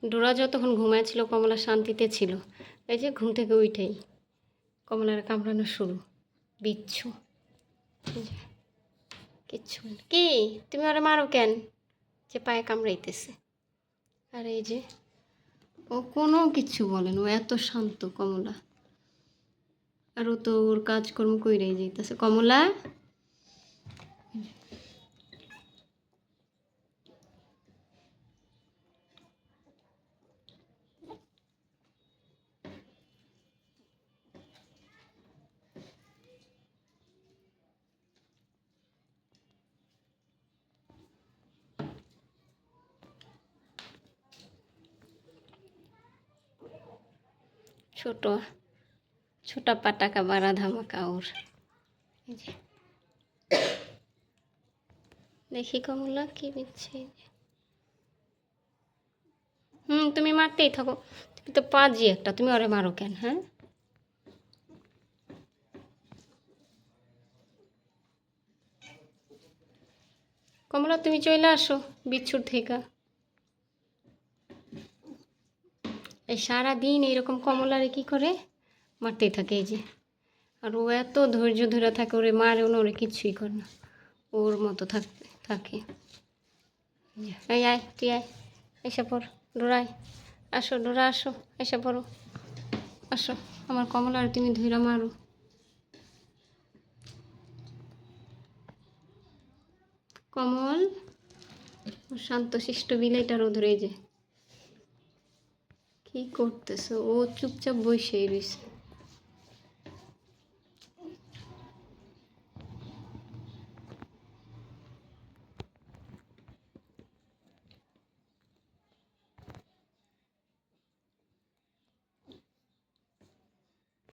ডোরা যতক্ষণ ঘুমাচ্ছিল কমলা শান্তিতে ছিল। এই যে ঘুম থেকে উঠেই কমলার কামড়ানো শুরু, বিচ্ছু। কিচ্ছু কি তুমি ওরা মারো কেন, যে পায়ে কামড়াইতেছে। আর এই যে ও কোনো কিছু বলেন, ও এত শান্ত কমলা। আর ও তো ওর কাজকর্ম কইরাই যাইতেছে। কমলা ছোট ছোটা পাটাকা বাড়া ধামাকা ওর। এই যে দেখি কমলা কি দিচ্ছে। তুমি মারতেই থাকো, তুমি তো পাজি একটা, তুমি ওরে মারো কেন? হ্যাঁ, কমলা তুমি চলে আসো বিচ্ছুর থেকে। এই সারাদিন এইরকম কমলারে কি করে মারতেই থাকে। এই যে আর ও এত ধৈর্য ধরে থাকে, ওরে মারেও না, ওরে কিচ্ছুই করে না, ওর মতো থাকে। এই আয়, তুই আয়, এসে পড়, ডোরায় আসো, ডোরা আসো, এসে পড়ো, আসো আমার কমলার তুমি ধৈর্য মারো। কমল শান্তশিষ্ট বিলাইটারও ধরে। যে কি করতেছে ও, চুপচাপ বসেই রয়েছে।